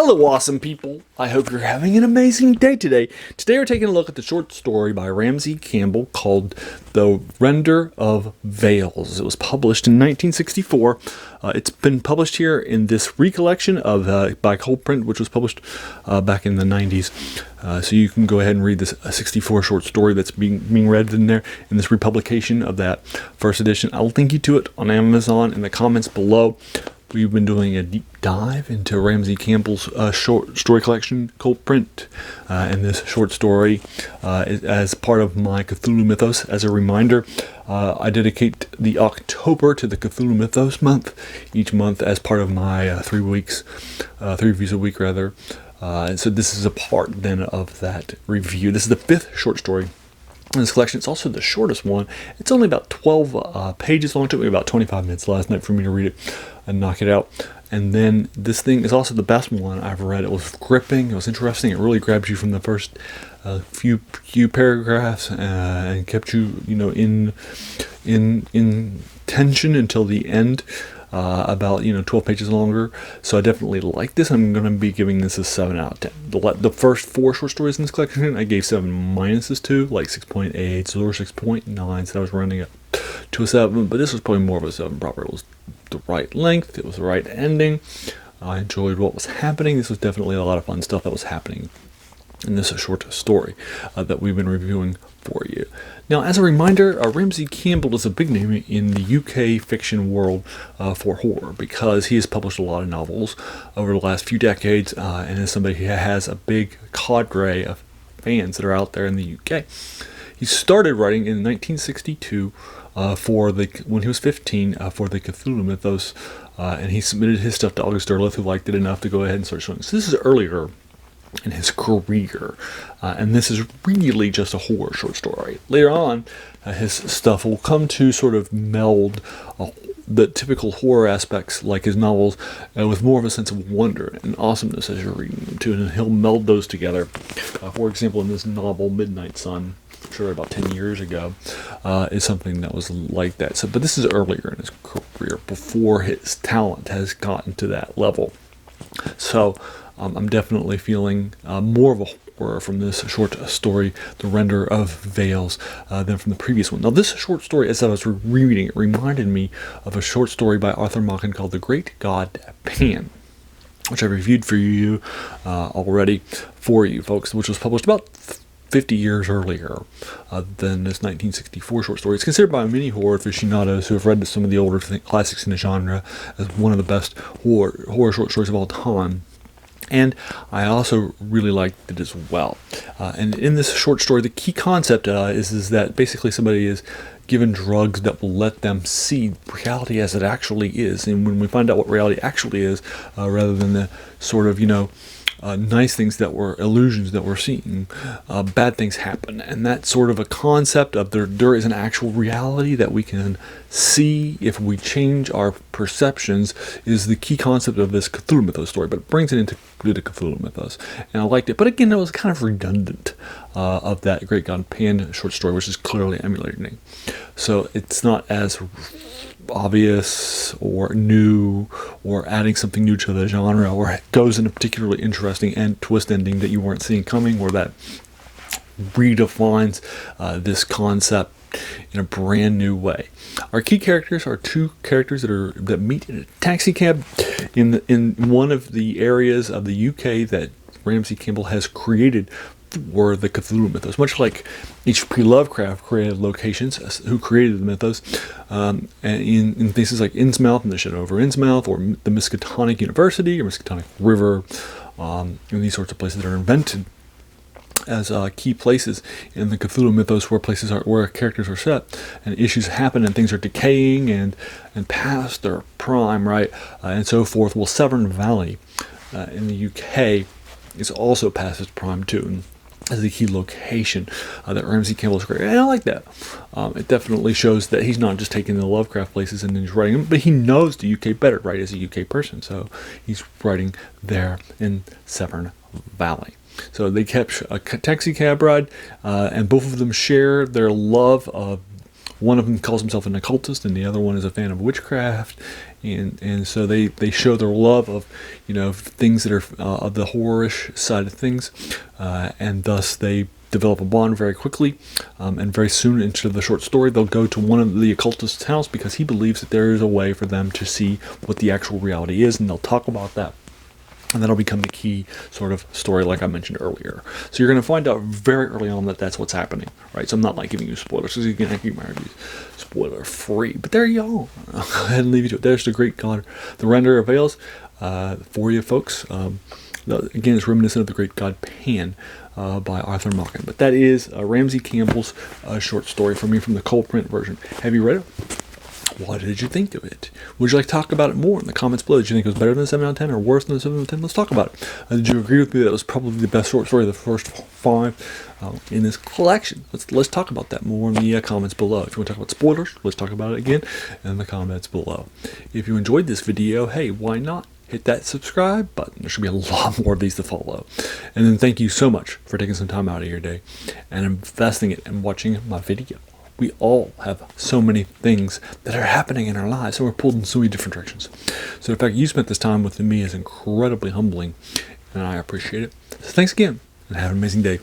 Hello, awesome people. I hope you're having an amazing day today. Today we're taking a look at the short story by Ramsey Campbell called The Render of Veils. It was published in 1964. It's been published here in this recollection of by Coldprint, which was published back in the 90s. So you can go ahead and read this 64 short story that's being read in there in this republication of that first edition. I'll link you to it on Amazon in the comments below. We've been doing a deep dive into Ramsey Campbell's short story collection, Coldprint, and this short story as part of my Cthulhu Mythos. As a reminder, I dedicate the October to the Cthulhu Mythos month, each month as part of my 3 weeks, 3 reviews a week rather. And so this is a part then of that review. This is the 5th short story in this collection. It's also the shortest one. It's only about 12 pages long. It took me about 25 minutes last night for me to read it and knock it out. And then this thing is also the best one I've read. It was gripping. It was interesting. It really grabs you from the first few paragraphs and kept you, in tension until the end. About 12 pages longer. So I definitely like this. I'm going to be giving this a 7 out of 10. The first 4 short stories in this collection I gave 7 minuses to, like 6.8 or 6.9, so I was running it to a 7, but this was probably more of a 7 proper. It was the right length, it was the right ending. I enjoyed what was happening. This was definitely a lot of fun stuff that was happening in this short story that we've been reviewing for you. Now, as a reminder, Ramsey Campbell is a big name in the UK fiction world for horror because he has published a lot of novels over the last few decades and is somebody who has a big cadre of fans that are out there in the UK. He started writing in 1962 when he was 15 for the Cthulhu Mythos, and he submitted his stuff to August Derleth, who liked it enough to go ahead and start showing. So this is earlier in his career, and this is really just a horror short story. Later on, his stuff will come to sort of meld the typical horror aspects, like his novels, with more of a sense of wonder and awesomeness as you're reading them too, and he'll meld those together. For example, in this novel, Midnight Sun, sure about 10 years ago, is something that was like that. So, but this is earlier in his career, before his talent has gotten to that level. So I'm definitely feeling more of a horror from this short story, The Render of Veils, than from the previous one. Now, this short story, as I was rereading it, reminded me of a short story by Arthur Machen called The Great God Pan, which I reviewed for you already for you folks, which was published about 50 years earlier than this 1964 short story. It's considered by many horror aficionados who have read some of the older classics in the genre as one of the best horror short stories of all time. And I also really liked it as well. And in this short story, the key concept is that basically somebody is given drugs that will let them see reality as it actually is. And when we find out what reality actually is, rather than the sort of, nice things that were illusions that we're seeing, bad things happen. And that sort of a concept of there is an actual reality that we can see if we change our perceptions is the key concept of this Cthulhu Mythos story, but it brings it into the Cthulhu Mythos. And I liked it. But again, it was kind of redundant of that Great God Pan short story, which is clearly emulating. So it's not as obvious or new or adding something new to the genre, or it goes in a particularly interesting and twist ending that you weren't seeing coming, or that redefines this concept in a brand new way. Our key characters are 2 characters that meet in a taxi cab in one of the areas of the UK that Ramsey Campbell has created for the Cthulhu Mythos, much like H.P. Lovecraft created locations, who created the mythos, and in places like Innsmouth and the Shadow over Innsmouth, or the Miskatonic University or Miskatonic River, and these sorts of places that are invented as key places in the Cthulhu Mythos, where characters are set and issues happen and things are decaying and past their prime, right, and so forth. Well, Severn Valley in the UK is also past its prime too, and as the key location that Ramsey Campbell's created. And I like that. It definitely shows that he's not just taking the Lovecraft places and then he's writing them, but he knows the UK better, right, as a UK person. So he's writing there in Severn Valley. So they kept a taxi cab ride, and both of them share their love of one of them calls himself an occultist, and the other one is a fan of witchcraft, and so they show their love of things that are of the horror-ish side of things, and thus they develop a bond very quickly, and very soon into the short story they'll go to one of the occultist's house because he believes that there is a way for them to see what the actual reality is, and they'll talk about that. And that'll become the key sort of story, like I mentioned earlier. So you're going to find out very early on that that's what's happening, right? So I'm not like giving you spoilers, because you can keep my reviews spoiler free. But there you go. I'll go ahead and leave you to it. There's the Great God, the Render of Veils, for you folks. Again, it's reminiscent of the Great God Pan by Arthur Machen. But that is Ramsey Campbell's short story from the cold print version. Have you read it? What did you think of it? Would you like to talk about it more in the comments below? Did you think it was better than 7 out of 10 or worse than 7 out of 10? Let's talk about it. Did you agree with me that it was probably the best short story of the first 5 in this collection? Let's talk about that more in the comments below. If you want to talk about spoilers, let's talk about it again in the comments below. If you enjoyed this video, hey, why not hit that subscribe button? There should be a lot more of these to follow. And then thank you so much for taking some time out of your day and investing it and watching my video. We all have so many things that are happening in our lives, and we're pulled in so many different directions. So the fact you spent this time with me is incredibly humbling, and I appreciate it. So thanks again, and have an amazing day.